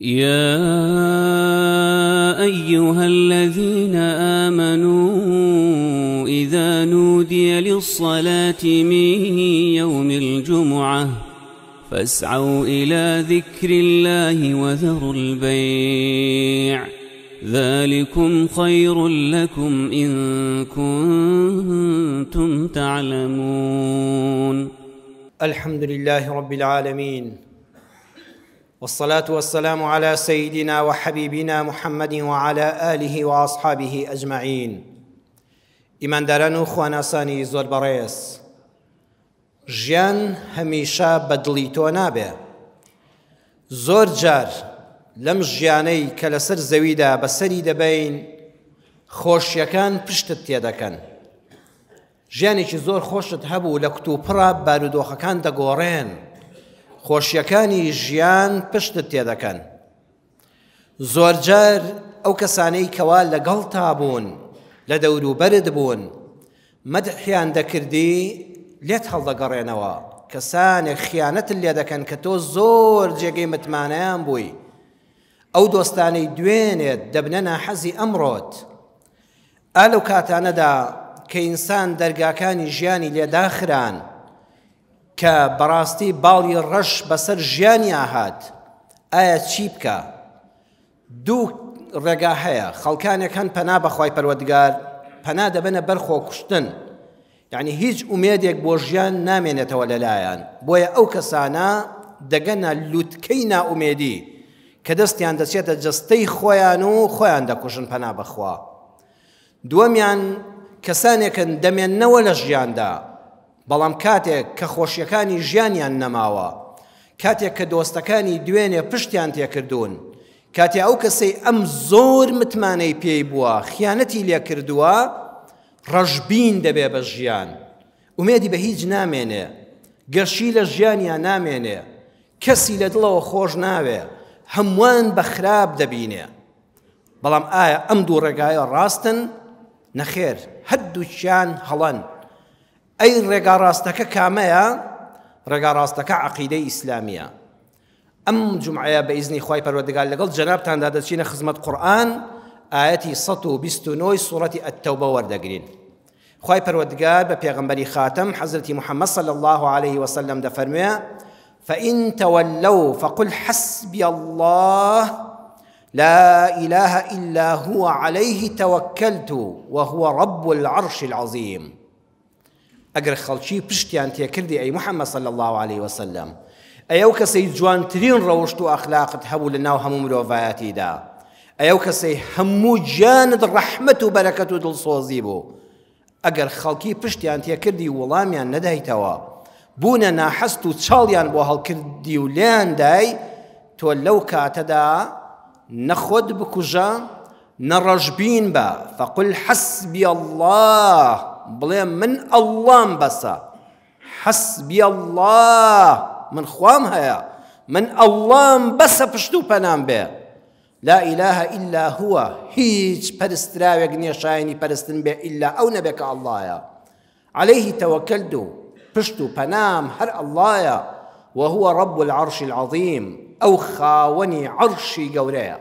يا أيها الذين آمنوا إذا نودي للصلاة من يوم الجمعة فاسعوا إلى ذكر الله وذروا البيع ذلكم خير لكم إن كنتم تعلمون. الحمد لله رب العالمين، والصلاة والسلام على سيدنا وحبيبنا محمد وعلى آله وأصحابه أجمعين. ئیمانداران و خواناسانی زۆر بەڕێز، ژیان هەمیشە بەدڵی تۆ نابێ. زۆر جار لەم ژیانەی کە لەسەر زەویدا بەسەری دەبین خۆشیەکان پشتت تێدەکەن. ژیانێکی زۆر خۆشت هەبوو لە کتوپڕە بارودۆخەکان دەگۆڕێن، خۆشیەکانی ژیان پشتت تێدەکەن. زۆر جار ئەو کەسانەی کەوا لەگەڵ تا بوون، لە دەوروبەرت بوون، مەدحیان دەکردی لێت هەڵدەگەڕێنەوە. کەسانێک خیانەت لێ دەکەن کە تۆ زۆر جێگەی متمانەیان بووی. ئەو دۆستانەی دوێنێت دەبنە ناحەزی ئەمڕۆت. ئالەو کاتانەدا کە ئینسان دەرگاکانی ژیانی لێداخران کە بەڕاستی باڵی ڕەش بەسەر ژیانی ئاهات، ئایا چی بکە؟ دوو ڕێگا هەیە. خەڵکانێک هەن پەنا بەخوای پەروەردگار پەنا دەبنە بەر خۆکوشتن، یعنی هیچ ئومێدێک بۆ ژیان نامێنێتەوە لەلایەن. بۆیە ئەو کەسانە دەگەنە لووتکەی ناومێدی کە دەستیان دەچێتە جەستەی خۆیان و خۆیان دەکوژن پەنا بەخوا. دووەمیان کەسانێکن دەمێننەوە لە ژیاندا، بەڵام کاتێک کە خۆشیەکانی ژیانیان نەماوە، کاتێک کە دۆستەکانی دوێنێ پشتیان تێکردوون، کاتێ ئەو کەسەی ئەم زۆر متمانەی پێی بووە خیانەتی لێ کردووە، ڕەشبین دەبێ بە ژیان. ئومێدی بە هیچ نامێنێ، گەشی لە ژیانیان نامێنێ، کەسی لە دڵەوە خۆش ناوێ، هەمووان بە خراپ دەبینێ. بەڵام ئایا ئەم دوو ڕێگایە ڕاستن؟ نەخێر، هەردووچیان هەڵەن. ئەی ڕێگا ڕاستەکە کامەیە؟ ڕێگا ڕاستەکە عەقیدەی ئیسلامیە. ئەم جومعەیە بە ئیزنی خوای پەروەردگار لەگەڵ جەنابتاندا دەچینە خزمەت قورئان، ئاەتی 129 سوورەتی ئەتتەوبە وەردەگرین. خوای پەروەردگار بە پێغەمبەری خاتەم حەزرەتی محەممەد صلی الله عليه وسلم دەفەرموێ: فإن تولوا فقل حسبي الله لا إله إلا هو عليه توكلت وهو رب العرش العظيم. ئەگەر خەڵکی پشتیان تێکردی ئەی محەممەد صلی الله عليه وسلم، ئەو کەسەی جوانترین ڕەوشت و ئەخلاقت هەبوو لە ناو هەموو مرۆڤایەتیدا، ئەو کەسەی هەموو گیانت ڕەحمەت و بەرەکەت و دڵسۆزی بوو، ئەگەر خەڵکی پشتیان تێکردی وەڵامیان نەدایتەوە، بوونە ناحەست و چاڵیان بۆ هەڵکردی و لێیان دای، تۆ لەو کاتەدا نەخۆت بکوژە، نەڕەشبین بە. فەقل حەسبی الله، بڵێ من ئەڵڵام بەسە. حەسبی الله، من خوام هەیە، من ئەڵڵام بەسە پشت و پەنام بێ. لا إله إلا هو، هیچ پەرستراوێک نییە شایەنی پەرستن بێ ئیلا ئەو نەبێ کە ئەڵڵایە. عليه توكلت، پشت و پەنام هەر ئەڵڵایە. وهو رب العرش العظيم، ئەو خاوەنی عەرشی گەورەیە.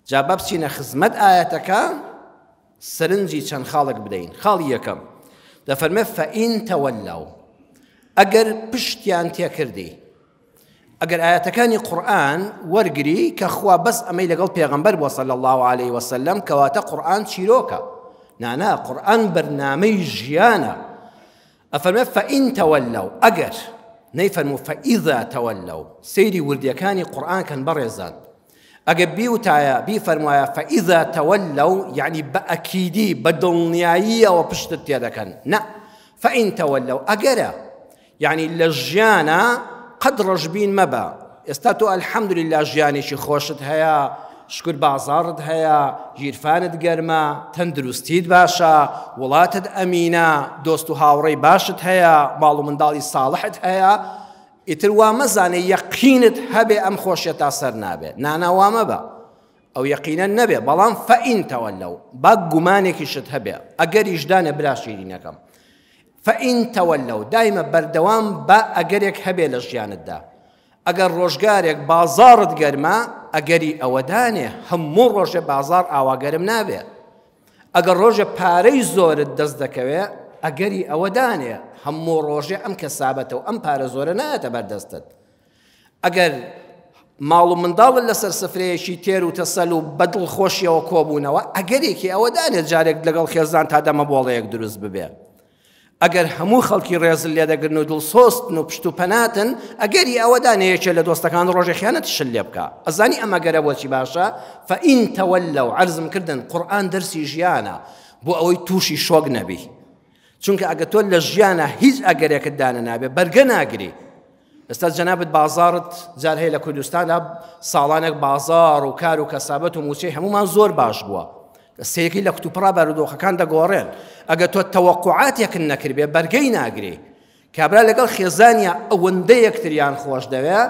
جا بەبچینە خزمەت ئاەتەکە، سەرنجی چەند خاڵێک بدەین. خاڵی یەکەم دەفەرمێ فەئین تەوەلەو، ئەگەر پشتیان تێکردی. ئەگەر ئاەتەکانی قورئان وەرگری کە خوا بەس ئەمەی لەگەڵ پێغەمبەر بووە صلی الله عليه وسلم، کەواتە قورئان چیرۆکە. نانا، قورئان بەرنامەی ژیانە. ئەفەرمێ فەئین تەوەلەو، ئەگەر، نەیفەرموو فەئیذا تەوەلەو. سەیری وردیەکانی قورئان کەن بەڕێزان. ئەگەر بیوتایە بیفەرموایە فەئیذا تەوەلەو، یعنی بە ئەکیدی بە دڵنیاییەوە پشتت تێدەکەن. نە، فەئین تەوەلەو ئەگەرە، یعنی لە ژیانە قەد ڕەشبین مەبە. ئێستا تۆ ئەلحەمدولیلا ژیانێکی خۆشت هەیە، شکر بازاڕت هەیە، ژیرفانت گەرمە، تەندروستیت باشە، وڵاتت ئەمینە، دۆست و هاوڕێی باشت هەیە، ماڵ و منداڵی ساڵحت هەیە، ئیتر وا مەزانێ یەقینت هەبێ ئەم خۆشیە تا سەر نابێ. نانا وا مەبە، ئەو یەقینە نەبێ. بەڵام فەئین تەوەلەو، با گومانێکیشت هەبێ، ئەگەریش دانێ برا شیرینەکەم. فەئین تەوەلەو، دایمە بەردەوام بە ئەگەرێک هەبێ لە ژیانتدا. ئەگەر ڕۆژگارێک بازاڕت گەرمە، ئەگەری ئەوەدانێ هەموو ڕۆژێ بازار ئاواگەرم نابێ ئەگەر ڕۆژێ پارەی زۆرت دەست دەکەوێ ئەگەری ئەوەدانێ هەموو ڕۆژێ ئەم کەسابەتەوە ئەم پارە زۆرە نایەتە بەردەستت ئەگەر ماڵ و منداڵت لەسەر سفرەیەکی تێر و تەسەل و بەدڵخۆشیەوە کۆبوونەوە ئەگەرێکی ئەوەدانێت جارێک لەگەڵ خێزان تا دەمەبۆڵەیەک دروست ببێ ئەگەر هەموو خەڵکی ڕێزل لێ دەگرن و دڵسۆستن و پشت و پەناتن ئەگەری ئەوەدانەیەکێ لە دۆستەکان ڕۆژێ خیانەتی شل لێ بکە ئەزانی ئەمە گەرە بۆچی باشە فەئین تەوەلەو عەرزم کردن قورئان دەرسی ژیانە بۆ ئەوەی تووشی شۆک نەبی چونکە ئەگە تۆ لە ژیانە هیچ ئەگەرێکت دانە نابێ بەرگە ناگری ئێستا جەنابەت بازاڕت جار هەیە لە کوردستاندا ساڵانێک بازاڕ و کار و کەسابەت و موچەی هەمومان زۆر باش بووە سەیەکی لە کتوپڕا بارودۆخەکان دەگۆڕێن ئەگە تۆ تەوەقوعاتێکن نەکردبێ بەرگەی ناگری کابرا لەگەڵ خێزانیا ئەوەندە یەکتریان خۆش دەوێ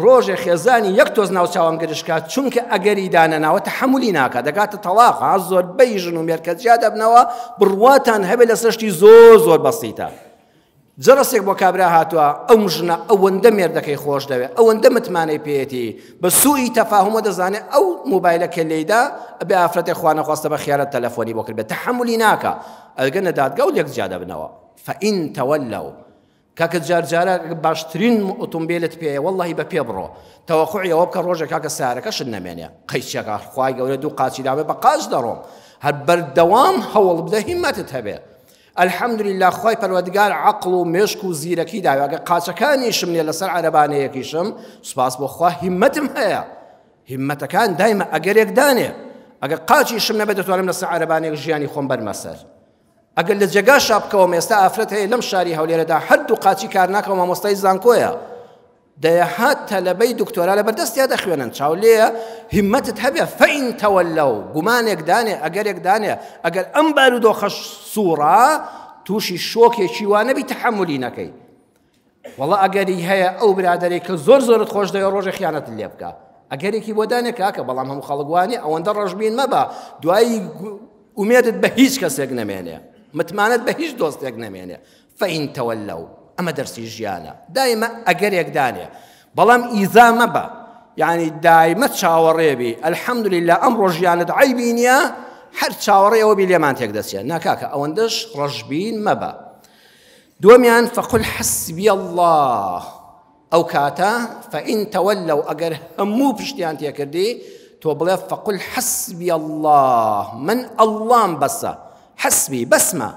ڕۆژێ خێزانی یەک تۆز ناو چاوان گرشکات چونکە ئەگەری دانەناوە تەحەمولی ناکات دەگاتە تەڵاق زۆربەی ژن و مێرکەجیا دەبنەوە بڕواتان هەبێت لە سەشتی زۆر بەسیتە جەڕسێک بۆ کابرا هاتووە ئەو ژنە ئەوەندە مێردەکەی خۆش دەوێت ئەوەندە متمانەی پێێتی بە سوئی تەفاهمە دەزانێت ئەو مۆبایلەکە لێیدا ئەبێ ئافرەتێ خوا نەخواستە بە خیانەت تەلەفۆنی بۆ کرد بێت تەحەمولی ناکە ئەگەنە دادگا و لێک جیا دەبنەوە فەئین تەوەلەو کاکە جارجارە باشترین ئۆتۆمبیلت پێیە وەڵڵاهی بە پێ بڕۆ تەوەقوعی ئەوە بکە ڕۆژێک کاکە سیارەکەشت نەمێنێ قەیچێکە خوای گەورە دوو قاچی داوێ بە قاچ دەڕۆم هەر بەردەوام هەوڵ بدە هیممەتت هەبێ الحەمدولله خوای پەروەردگار عەقڵ و مێشک و زیرەکی داوێ ئەگە قاچەکانیشم نییە لەسەر عەرەبانەیەکیشم سوپاس بۆ خوا هیممەتم هەیە هیممەتەکان دایمە ئەگەرێک دانێ ئەگە قاچیشم نەبێت دەتوانم لەسەر عەرەبانەیەک ژیانی خۆم بەرمە سەر ئەگەر لە جێگا شابکەوە ئێستا ئافرەت هەیە لەم شاری هەولێرەدا هەردوو قاچی کار ناکەوە مامۆستای زانکۆیە دەیەهات تەلەبەی دکتۆرا لەبەردەستیا دەخوێنن چاولێیە هیممەتت هەبێ فەئین تەوەلەو گومانێک دانێ ئەگەرێک دانێ ئەگەر ئەم بارودۆخە سوورە تووشی شۆکێکی وانەبی تەحەمولی نەکەی وەڵا ئەگەری هەیە ئەو برادەرێک کە زۆرت خۆش دەوێت ڕۆژێ خیانەت لێ بکە ئەگەرێکی بۆ دانێ کاکە بەڵام هەموو خەڵک وانێ ئەوەندە ڕەشبین مەبە دوایی ئومێدت بە هیچ کەسێک نەمێنێ متمانەت بە هیچ دۆستێک نەمێنێ فەئین تەوەلەو ئەمە دەرسی ژیانە دایمە ئەگەرێک دانێ بەڵام ئیزا مەبە یعنی دایمە چاوەڕێبی الحەمدولله ئەمڕۆ ژیانت عەیبی نییە هەر چاوەڕێەوە بی لێمان تێک دەچێت ناکاکە ئەوەندەش ڕەشبین مەبە دووەمیان فەقول حەسبی الله ئەو کاتە فەئین تەوەلەو ئەگەر هەموو پشتیان تێکردی تۆ بڵێ فەقول حەسبی الله من ئەڵڵام بەسە حەسبی بەسمە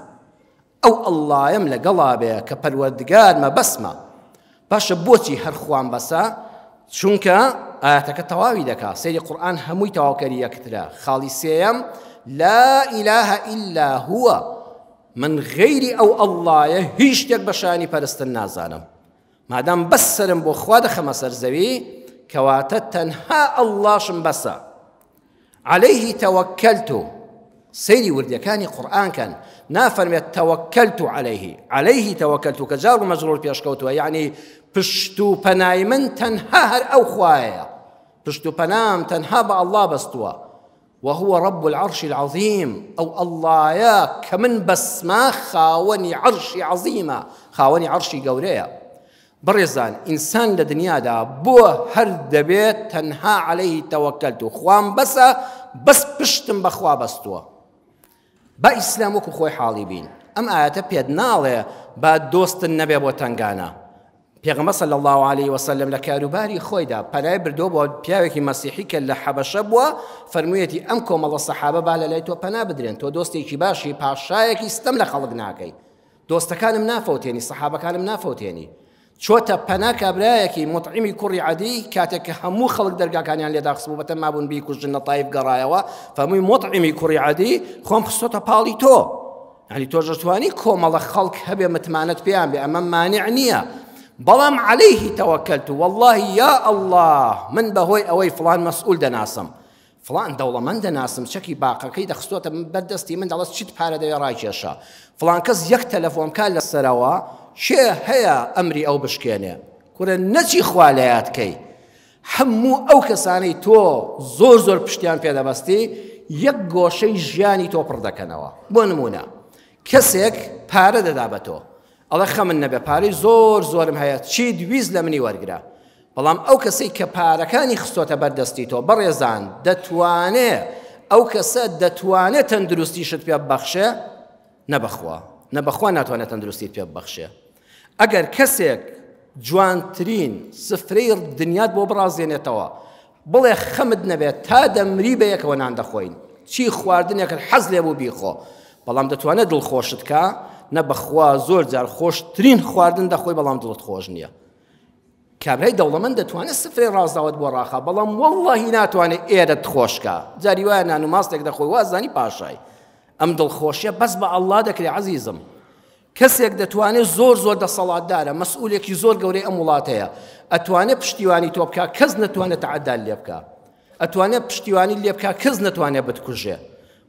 ئەو ئەڵڵایم لەگەڵا بێ کە پەروەردگارمە بەسمە باشە بۆچی هەر خوان بەسە چونکە ئاەتەکە تەواوی دەکا سەیری قورئان هەمووی تەواوکەری یەکترە خاڵی سێیەم لا إله إلا هو من غیری ئەو ئەڵڵایە هیچ شتێک بە شانی پەرستن نازانم مادام بەس سرم بۆ خوا دەخەمە سەر زەوی کەواتە تەنها ئەڵڵاشم بەسە عەلەیهی تەوەکەلتو سەیری وردەکانی قورئان کەن نافەرمێت تەوەکەلتو عەلەیهی تەوەکەلتو کە جار و مەجرور پێشکەوتووە یعنی پشت و پەنای من تەنها هەر ئەو خوایە پشت و پەنام تەنها بە ئەڵڵا بەستووە وهو رب العرش العظيم أو الله كمن بسما خاوني عرشي عظيمة خاوني عرشي قوريا برزان إنسان لدنيا دا بو هر دبيت تنها عليه توكلت خوان بس بشتم بخوا بستوا با إسلامك خوي حالي بين أم آياتا بيد نالي با دوست النبي بو تنگانا پێغەمبەر صلی الله عليه وسلم لە کاروباری خۆیدا پەنای بردۆ بۆ پیاوێکی مەسیحی کە لە حەبەشە بووە فەرموویەتی ئەم کۆمەڵە سەحابە با لەلای تۆ پەنا بدرێن تۆ دۆستێکی باشی پاشایەکی ستەم لە خەڵک ناکەی دۆستەکانم نافەوتێنی سەحابەکانم نافەوتێنی چۆتە پەنا کابرایەکی مطعیمی کوڕی عەدی کاتێک کە هەموو خەڵک دەرگاکانیان لێدا خستبوو بەتەن مابوون بیکوژن لە تایف گەڕایەوە فەرمووی مطعیمی کوڕی عەدی خۆم خستۆتە پاڵی تۆ یعنی تۆ دەتوانی کۆمەڵە خەڵک هەبێ متمانەت پێیان بێ ئەمە مانع نییە بەڵام عليه توكلت والله يا الله من بەهۆی ئەوەی فلان مسؤول دەناسم فلان دەوڵەمەند دەناسم چەکی باقەکەی دەخستۆتە بەردەستی من دەڵێت چیت پارە دەوێ ڕایکێشە فلان کەس یەک تەلەفۆن کار لەسەرەوە شێ هەیە ئەمری ئەو بشکێنێ کورە نەچی خوا لەیادکەی هەموو ئەو کەسانەی تۆ زۆر پشتیان پێدەبەستی یەک گۆشەی ژیانی تۆ پڕ دەکەنەوە بۆ نمونە کەسێک پارە دەدا بە تۆ ئەڵێ خەمن نەبێ پارەی زۆرم هەیە چی دویست لە منی وەرگرە بەڵام ئەو کەسەی کە پارەکانی خستۆتە بەردەستی تۆ بەڕێزان دەتوانێت ئەو کەسە دەتوانێت تەندروستیشت پێ ببەخشێ نەبەخوا ناتوانێت تەندروستیت پێ ببەخشێ. ئەگەر کەسێک جوانترین سفرەی دنیات بۆ بڕازێنێتەوە بڵێ خەمت نەبێت تا دەمری بە یەکەوە نان دەخۆین چی خواردنێکت حەز لێ بوو بیخۆ، بەڵام دەتوانێت دڵخۆشت کە نەبەخوا زۆر جار خۆشترین خواردن دەخۆی بەڵام دڵت خۆش نییە. کابرای دەوڵەمەند دەتوانێت سفرەی ڕازداوت بۆ ڕاخا بەڵام وەڵڵاهی ناتوانێت ئێرەت خۆشکە. جاری وایە نان و ماستێک دەخۆی وازانی پاشای ئەم دڵخۆشیە بەس بە ئەڵڵا دەکرێ عەزیزم. کەسێک دەتوانێت زۆر دەسەڵاتدارە مەسئولێکی زۆر گەورەی ئەم وڵاتەیە ئەتوانێت پشتیوانی تۆ بکە کەس نەتوانێت تەعەدال لێ بکە، ئەتوانێت پشتیوانی لێ بکە کەس نەتوانێت بتکوژێ،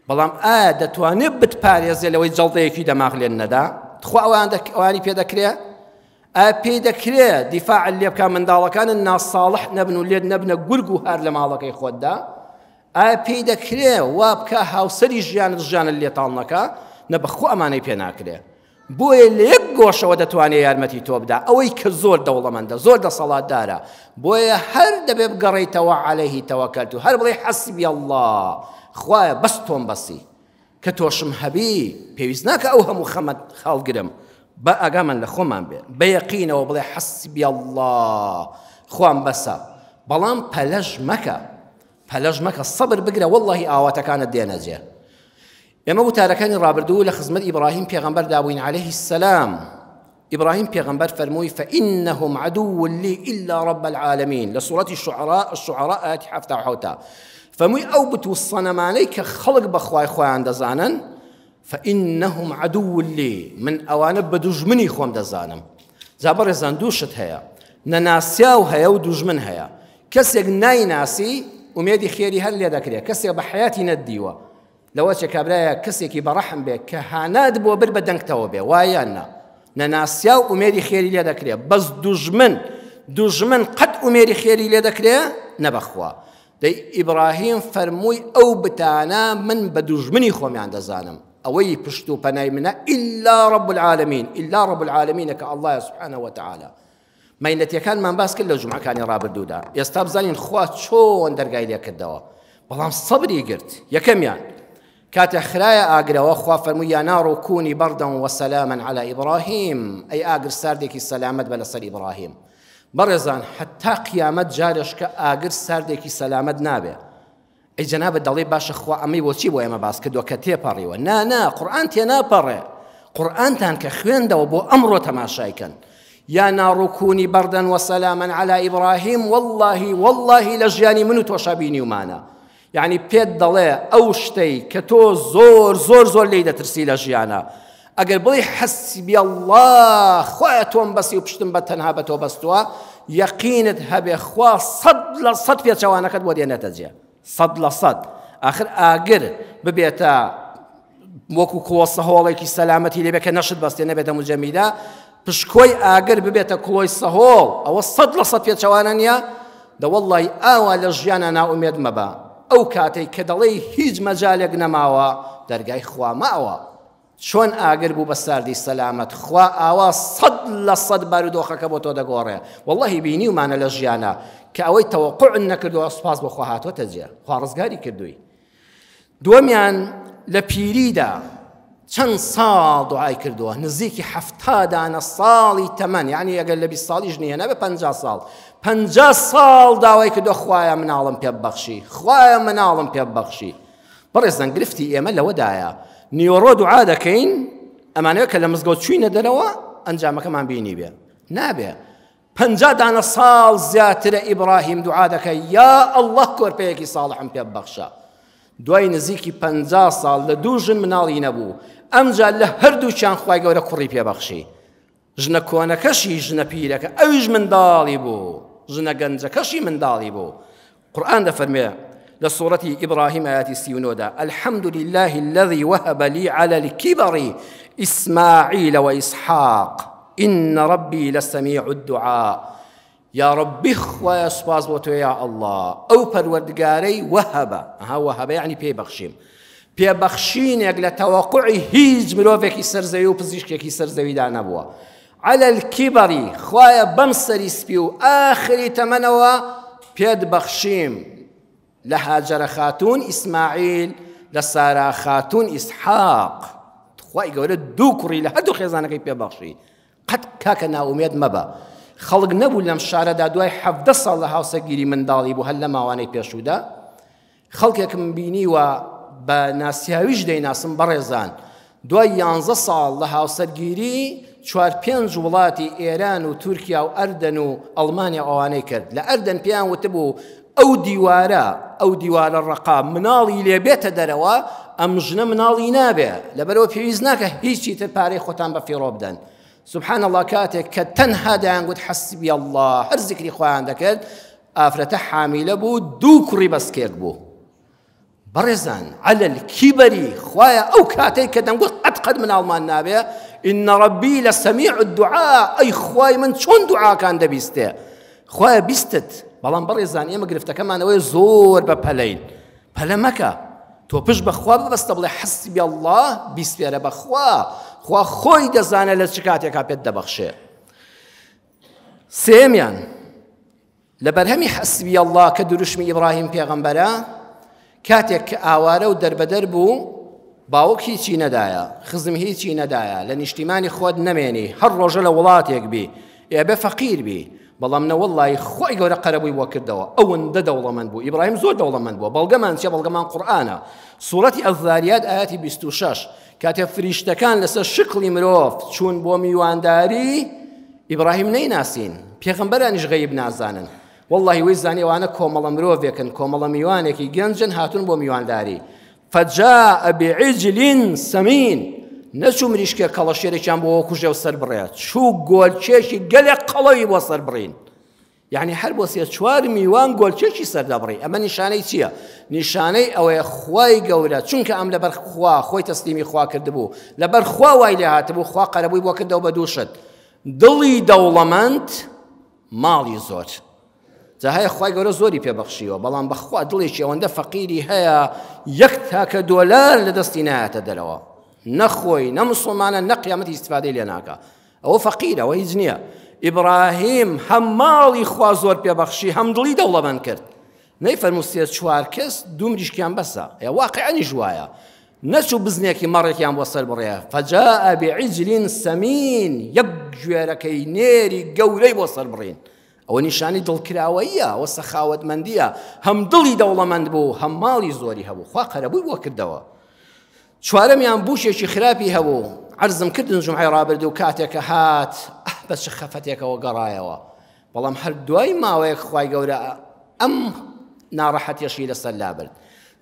بەڵام ئایا دەتوانێت بتپارێزێ لەوەی جەڵدەیەکی دەماغ لێن نەدا؟ خوا ئەوانی پێ دەکرێت؟ ئایا پێی دەکرێت دیفاع لێ بکە منداڵەکانن ناساڵح نەبن و لێت نەبنە گورگ و هەر لە ماڵەکەی خۆتدا؟ ئایا پێی دەکرێت وا بکە هاوسەری ژیانت لێتاڵ نەکە؟ نەبەخوا ئەمانەی پێ ناکرێت. بۆیە لە یەک گۆشەوە دەتوانێت یارمەتی تۆ بدە ئەوەی کە زۆر دەوڵەمەندە زۆر دەسەڵاتدارە، بۆیە هەر دەبێ بگەڕێیتەوە عەلەیهی تەوەکەلت و هەر بڵێ حەسبی الله خوایە بەس تۆم بەسی کە تۆشم هەبی پێویست ناکە ئەو هەموو خەمەت خەڵگرم بە ئاگامان لە خۆمان بێ بە یەقینەوە بڵێ حەسبی الله خوام بەسە، بەڵام پەلەژ مەکە سەبر بگرە وەڵڵاهی ئاواتەکانت دێنەجێ. ئێمە وتارەکانی ڕابردوو لە خزمەت ئیبراهیم پێغەمبەر دابووین عەلەیهی السەلام. ئیبراهیم پێغەمبەر فەرمووی فإنهم عدو لي إلا رب العالمين لە سوورەتی الشوعراء ئاەتی 77 فەرمووی ئەو بت و سەنەمانەی کە خەڵک بەخوای خۆیان دەزانن فإنهم عدو لي من ئەوانە بە دوژمنی خۆم دەزانم. جا بەڕێزان دووشت هەیە، نەناسیا و هەیە و دوژمن هەیە. کەسێک نایناسی ئومێدی خێری هەر لێ دەکرێت، کەسێک بە حەیاتی نەتدیوە لەوە چێ کابرایە کەسێکی بەڕەحم بێ کە هانات بۆ بر بە دەنگتەوە بێ وایە نا نەناسیا و ئومێدی خێری لێ دەکرێت، بەس دوژمن قەت ئومێدی خێری لێ دەکرێت نەبەخوا. دەی ئیبراهیم فەرمووی ئەو بتانە من بە دوژمنی خۆمیان دەزانم ئەوەی پشت و پەنای منە إلا رب العالمین کە ئەڵڵایە سبحانه وتعالى. مەینەتیەکانمان باس کرد لە جومعەکانی ڕابردوودا، ئێستا بزانین خوا چۆن دەرگای لێ کردەوە، بەڵام سەبری گرت. یەکەمیان کاتە خرایە ئاگرەوە خوا فەرمووی یا نار کونی بەردەن وسەلاما على ئیبراهیم، ئەی ئاگر ساردێکی سەلامەت بە لەسەر ئیبراهیم. بەڕێزان حتا قیامەت جارش کە ئاگر ساردێکی سەلامەت نابێ. ئەی جەنابەت دەڵێ باشە خوا ئەمەی بۆچی بۆ ئێمە باس کردووە کە تێپەڕیوە؟ نا قورئان تێناپەڕێ، قورئانتان کە خوێندەوە بۆ ئەمڕۆ تەماشایکەن. یا نار کونی بەردەن وسەلاما على ئیبراهیم واللهی لە ژیانی من و تۆشا بینیومانە. یعنی پێت دەڵێ ئەو شتەی کە تۆ زۆر لێی دەترسی لە ژیانە ئەگەر بڵێ حەسبی الله خوایە تۆم بەسی و پشتم بە تەنها بە تۆ بەستووە یەقینت هەبێ خوا 100% پێچەوانەکەت بۆ دێنێتە جێ 100%. آخر ئاگر ببێتە وەکو کڵۆسە هۆڵێکی سەلامەتی لێبێ کە نەشت بەستێ نەبێتە مجەمیدا، پشکۆی ئاگر ببێتە کڵۆی سەهۆڵ ئەوە 100% پێچەوانە نییە. دەوەڵڵی ئاوا لە ژیانە ناومێد مەبە. ئەو کاتەی کە دەڵێ هیچ مەجالێک نەماوە دەرگای خوا ماوە. چۆن ئاگر بوو بە ساردی سەلامەت خوا ئاوا 100% بارودۆخەکە بۆ تۆ دەگۆڕێ. وەڵڵەهی بینیومانە لە ژیانە کە ئەوەی تەوەقوع نەکردووە سوپاس بۆ خوا هاتووەتە جێ، خوا ڕزگاری کردووی. دووەمیان لە پیریدا چەند ساڵ دوعای کردووە، نزیکی 70 دانە ساڵی تەمەن، یعنی ئەگەر لە 20 ساڵیش نییە نەبێ 50 ساڵ 50 ساڵ داوای کردووە خوایە مناڵم پێ ببەخشی، خوایە مناڵم پێ ببەخشی. بەڕێزان گرفتی ئێمە لەوەدایە نیوەڕۆ دوعا دەکەین ئەمانەوە کە لە مزگەوت چوینە دەرەوە ئەنجامەکەمان بینی بێ نابێ. 50 دانە ساڵ زیاترە ئیبراهیم دوعا دەکەی یا ئەڵڵه کۆرپەیەکی ساڵحم پێ ببەخشە. دوای نزیکی 50 ساڵ لە دوو ژن مناڵی نەبوو، ئەمجا لە هەردووچیان خوای گەورە کوڕی پێبەخشی. ژنە کۆنەکەشی ژنە پیرەکە ئەویش منداڵی بوو، ژنە گەنجەکەشی منداڵی بوو. قورئان دەفەرمێ لە سوورەتی ئیبراهیم ئاەتی 39 الحمد لله الذي وهب لي على الكبر إسماعيل وإسحاق إن ربي لسميع الدعاء. يا ربي خوایە سوپاس بۆ تۆ یا ئەڵڵا ئەو پەروەردگارەی وەهەبە، وەهەبە یعنی پێبەخشیم، پێبەخشینێک لە تەوەقوعی هیچ مرۆڤێکی سەرزەوی و پزیشکێکی سەرزەویدا نەبووە. على الكبر خوايا بمسري سبيو آخر تمنوا بيد بخشيم لهاجر خاتون إسماعيل لسارة خاتون إسحاق خواي قولت دوكري لهدو خيزانك بيد بخشي قد كاكنا أميد مبا خلق نبو لم شاردا دوای 17 ساڵ لە هاوسەگیری منداڵی بوو هەر لە ماوانەی پێشوودا خەڵکێکم بینیوە بە ناسیاویش دەیناسم بەڕێزان دوای 11 ساڵ لە هاوسەرگیری 4-5 وڵاتی ئێران و تورکیا و ئەردەن و ئەڵمانیا ئەوانەی کرد لە ئەردەن پێیان وتبوو ئەو دیوارە ڕقا مناڵی لێ بێتە دەرەوە ئەم ژنە مناڵی نابێ لەبەرەوە پێویست ناکە هیچی تر پارەی خۆتان بە فیڕۆ بدەن سبحان الله كاتك كتنها دان قد حسبي الله هر ذكري خوان ذكر آفرته حاملة بو دوكري بس كيك بو برزان على الكبري خوايا أو كاتك كدن قد أتقد من ألمان نابية إن ربي لسميع الدعاء أي خواي من شون دعاء كان ده بيسته خوايا بيستت بلان برزان إيه مقرفته كمان وي زور ببلين بلا مكا تو بش بخوا بس تبلي حسبي الله بيسفير بخوا خوا خوي دزانه لشكاتك بيد بخشه سيميان لبرهمي حسبي الله كدرشمي إبراهيم پیغمبره كاتك آواره و دربدر بو باوك هيچي ندايا خزم هيچي ندايا لان اجتماعي خود نميني هر رجل ولاتيك بي يا فقير بي بەڵام والله خۆی گەورە قەرەبووی بۆ کردەوە ئەوەندە دەوڵەمەند بوو ئیبراهیم زۆر دەوڵەمەند بووە بەڵگەمان چیە بەڵگەمان قورئانە سوورەتی ئەذاریات ئاەتی 26 کاتێ فریشتەکان لەسەر شکڵی مرۆڤ چوون بۆ میوانداری ئیبراهیم نەیناسین پێغەمبەرانیش غەیب نازانن والله وی زانی ئەوانە کۆمەڵە مرۆڤێکن کۆمەڵە میوانێکی گەنجن هاتون بۆ میوانداری فجاء بعجل سمين نەچوو مریشکێ کەڵەشێرێکیان بۆ کوژێ و سەر بڕێت چوو گۆلچێکی گەلێک قەڵەوی بۆ سەر بڕین یعنی هەر بۆ 3-4 میوان گۆلچێکی سەردەبڕی ئەمە نیشانەی چییە؟ نیشانەی ئەوەیە خوای گەورە چونکە ئەم لەبەر خوا خۆی تەسلیمی خوا کردبوو لەبەر خوا وای لێ هاتبوو خوا قەرەبووی بۆ کردەوە بە دووشت دڵی دەوڵەمەند ماڵی زۆر جا هەیە خوای گەورە زۆری پێبەخشیوە بەڵام بەخوا دڵێکی ئەوەندە فەقیری هەیە 1 تاکە دۆلار لە دەستی نایەتە دەرەوە نەخۆی نە مسڵمانە نە قیامەتی ئیستیفادەی لێ ناکە ئەوە فەقیرە ئەوە هیچ نییە ئیبراهیم هەم ماڵی خوا زۆر پێبەخشی هەم دڵی دەوڵەمەند کرد نەیفەرموو 3-4 کەس دوو مریشکیان بەسە واقعیانیش وایە نەچوو بزنێکی مەڕێکیان بۆ سەر بڕێ فجاء بعجل سمين یەک گوێرەکەی نێری گەورەی بۆ سەر بڕین ئەوە نیشانی دڵکراوەیە ئەوە سەخاوەتمەندیە هەم دڵی دەوڵەمەند بوو هەم ماڵی زۆری هەبوو خوا قەرەبووی بۆ کردەوە چوارەمیان بوشێکی خراپی هەبوو عەرزم کردن جومعەی ڕابردوو کاتێکە هات بە چ خەفەتێکەوە گەڕایەوە بەڵام هەر دوای ماوەیەک خوای گەورە ئەم ناڕەحەتیەشی لەسەر لابرد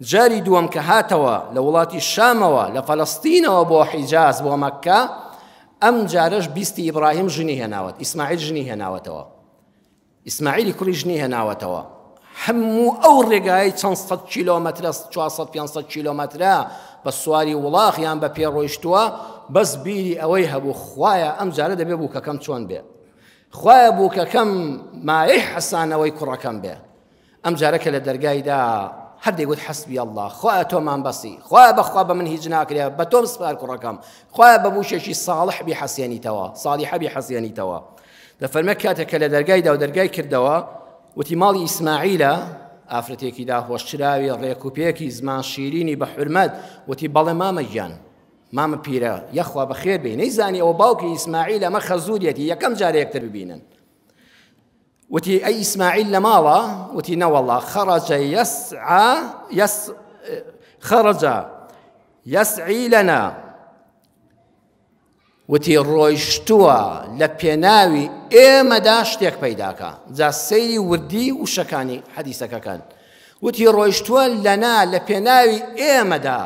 جاری دووەم کە هاتەوە لە وڵاتی شامەوە لە فەلەستینەوە بۆ حیجاز بۆ مەککە ئەم جارەش بیستی ئیبراهیم ژنی هێناوەت ئیسماعیل ژنی هێناوەتەوە ئیسماعیلی کوڕی ژنی هێناوەتەوە هەموو ئەو ڕێگای چەند سەد کیلۆمەترە 400-500 کیلۆمەترە بە سواری وڵاغیان بە پێڕۆیشتووە بەس بیری ئەوەی هەبوو خوایە ئەم جارە دەبێ بووکەکەم چۆن بێ خوایە بووکەکەم مایەی حەسانەوەی کوڕەکەم بێ ئەم جارە کە لە دەرگایدا هەر دەیگوت حەسبی الله خوایە تۆمان بەسی خوایە بەخوا بە من هیچ ناکرێ بە تۆم سپار کوڕەکەم خوایە بە بوشێکی ساڵح بیحەسێنیتەوە ساڵیحە بیحەسێنیتەوە دەفەرمێ کاتێک کە لە دەرگایدا و دەرگای کردەوە وتی ماڵی ئیسماعیلە ئافرەتێکی داهۆشراوی ڕێکوپێکی زمان شیرینی بە حورمەت وتی بەڵێ مامە گیان مامە پیرە یەخوا بەخێر بێ نەیزانی ئەوە باوکی ئیسماعیل ئەمە خەزوریەتی یەکەم جارە یەکتر ببینن وتی ئەی ئیسماعیل لە ماڵە وتی نەوەڵڵا خەرەجە یەسعی لەنا وتی ڕۆیشتووە لە پێناوی ئێمەدا شتێک پەیداکە جا سەیری وردی و شەکانی حەدیسەکەکان وتی ڕۆیشتووە لەنا لە پێناوی ئێمەدا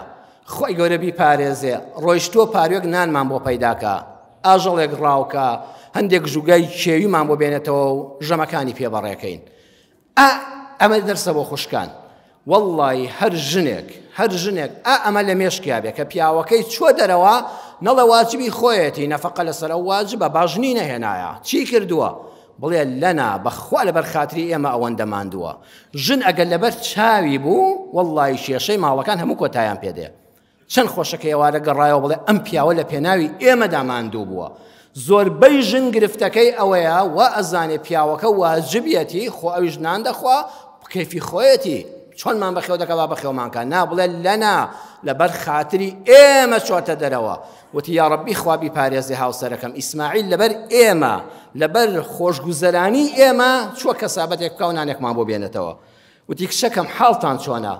خۆی گەورە بیپارێزێ ڕۆیشتووە پارێک نانمان بۆ پەیداکە ئاژەڵێک ڕاوکە هەندێک ژوگای کێویمان بۆ بێنێتەوە و ژەمەکانی پێبەڕێکەین ئەمە دەرسە بۆ خوشکان والله هەر ژنێک ئەمە لە مێشکیا بێ کە پیاوەکەی چوە دەرەوە نەڵە واجبی خۆیەتی نەفەقە لەسەر ئەو واجبە باژنی نەهێنایە چی کردووە بڵێ لەنا بەخوا لەبەر خاتری ئێمە ئەوەندە ماندووە ژن ئەگەر لەبەر چاوی بوو والله کێشەی ماڵەکان هەموو کۆتایان پێدێ چەند خۆشەکە ئێوارە گەڕایەوە بڵێ ئەم پیاوە لە پێناوی ئێمەدا ماندوو بووە زۆربەی ژن گرفتەکەی ئەوەیە وا ئەزانێ پیاوەکە واجبیەتی خۆ ئەویش نان دەخوا کەیفی خۆیەتی چۆنمان بەخێو دەکە با بەخێومانکە نا بڵێ لەنا لەبەر خاتری ئێمە چۆتە دەرەوە وتی یا ڕەبی خوا بیپارێزی هاوسەرەکەم ئیسماعیل لەبەر ئێمە لەبەر خۆشگوزەرانی ئێمە چووە کەسابەتێک بکە و نانێکمان بۆ بێنێتەوە وتی کچەکەم حاڵتان چۆنە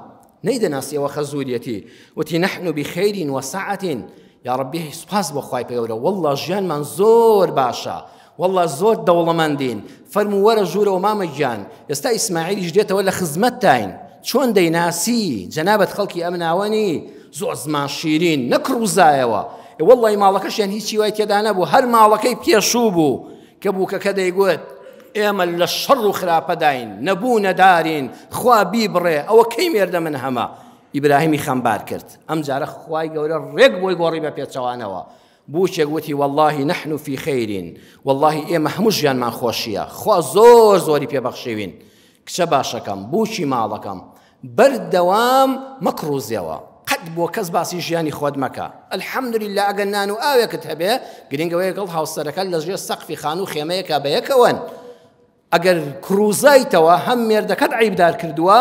نەیدەناسیەوە خەزوریەتی وتی نحن بخير وسعة یا ڕەبی سوپاس بۆ خوای پێوەرە والله ژیانمان زۆر باشە والله زۆر دەوڵەمەندین فەرموو وەرە ژوورەوە مامە گیان ئێستا ئیسماعیلیش دێتەوە لە خزمەتتاین چۆن دەیناسی جەنابەت خەڵکی ئەم ناوەنی زۆر زمان شیرین نەکڕوزایەوە والله ماڵەکەشیان هیچی وای تێدا نەبوو هەر ماڵەکەی پێشوو بوو کە بووکەکە دەیگوت ئێمە لە شەڕ و خراپەداین نەبوو نەدارین خوا بیبڕێ ئەوە کەی مێردە من هەمە ئیبراهیمی خەمبار کرد ئەم جارە خوای گەورە ڕێک بۆی گۆڕی بە پێچەوانەوە بووچێک وتی والله نحن في خير والله ئێمە هەموو ژیانمان خۆشیە خوا زۆر زۆری پێبەخشیوین کچە باشەکەم بووچی ماڵەکەم بەردەوام مەکڕوزیەوە قەت بۆ کەس باسی ژیانی خۆت مەکە الحەمدولله ئەگەر نان و ئاوێکت هەبێ گرنگەوەی گەڵ هاوسەرەکە لەژێر سەقفی خان و خێمەیەکە بەیەکەوەن ئەگەر کڕوزایتەوە هەم مێردەکەت عیبدار کردووە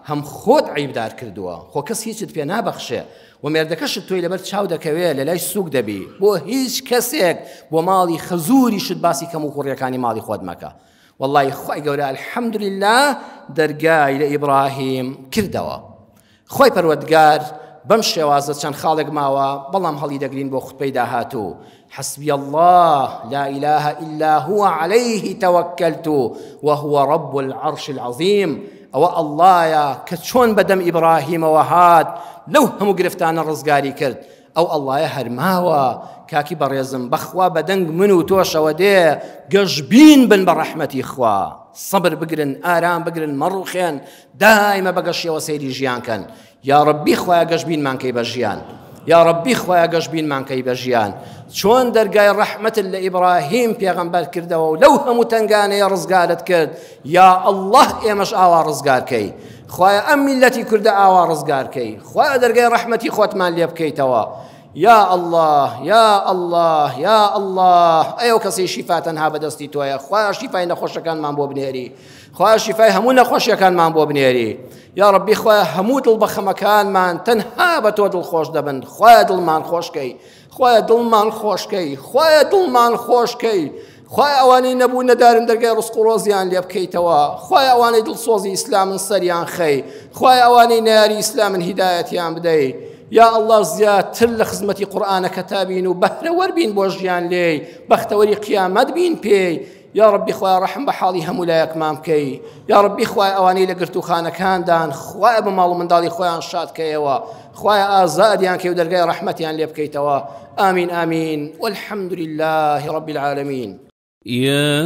هەم خۆت عیبدار کردووە خۆ کەس هیچت پێ نابەخشێ و مێردەکەشت تۆی لەبەر چاو دەکەوێ لە لای سووک دەبی بۆ هیچ کەسێک بۆ ماڵی خەزوری شت باسی کەم و کوڕیەکانی ماڵی خۆت مەکە والله خوای گەورە الحەمدولله دەرگای لە ئیبراهیم کردەوە خۆی پەروەردگار بەم شێوازە چەند خاڵێک ماوە بەڵام هەڵی دەگرین بۆ خوتبەی داهاتوو حسبي الله لا إله إلا هو عليه توكلت وهو رب العرش العظيم أو الله يا كتشون بدم إبراهيم وهاد لو هم قرفتان الرزقاري كرد أو الله يا هرماوة كاكي بريزم بخوا بدنگ منو توش ودي قجبين بن برحمتي إخوا صبر بقرن آرام بقرن مروخين دائما بقشي وسيدي جيان كان يا ربي خوا قجبين من كي بجيان يا ربي خوا قجبين من كي بجيان شون درجاي رحمة لإبراهيم بيغمبر كرده ولو هم تنقاني يا رزقالت كرد يا الله يا مش آوا رزقار كي خوايا أمي التي كرد آوا رزقار كي خوايا درجاي رحمتي خوات مال ليبكي توا يا الله يا الله يا الله أيو كسي شفاء تنها بدستي تويا خوايا شفاء نخوش كان من بو بنيري خوايا شفاء همو نخوش كان من بو بنيري يا ربي خوايا همو دل بخمكان من تنها بتود الخوش دبن خوايا دل من خوش كي خوايا دڵمان خۆشکەی خوايا دڵمان خۆشکەی خوايا ئەوانەی نەبوو نەدارن دەرگای ڕزق و ڕۆزیان لێ بکەیتەوە خوايا ئەوانەی دڵسۆزی ئیسلامن سەریان خەی خوايا ئەوانەی ناری ئیسلامن هیدایەتیان بدەی یا الله زیاتر لە خزمەتی قورئانەکە تابین و بەهرەوەر بین بۆ ژیان لێی بەختەوەری قیامەت بین پێی يا ربي خوايا رحم بحالي همولايك مامكي يا ربي خوايا اواني لقرتو خانكان دان خوايا بمالو من دالي خوايا شاد كيوا خوايا ازاديان كي ودرقاي رحمتي ان ليبكي توا امين امين والحمد لله رب العالمين. يا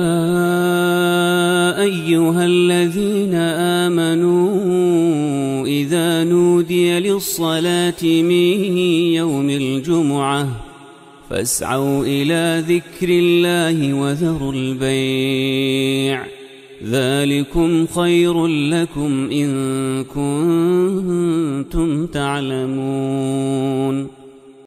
أيها الذين آمنوا إذا نودي للصلاة من يوم الجمعة فاسعوا إلى ذكر الله وذروا البيع ذلكم خير لكم إن كنتم تعلمون.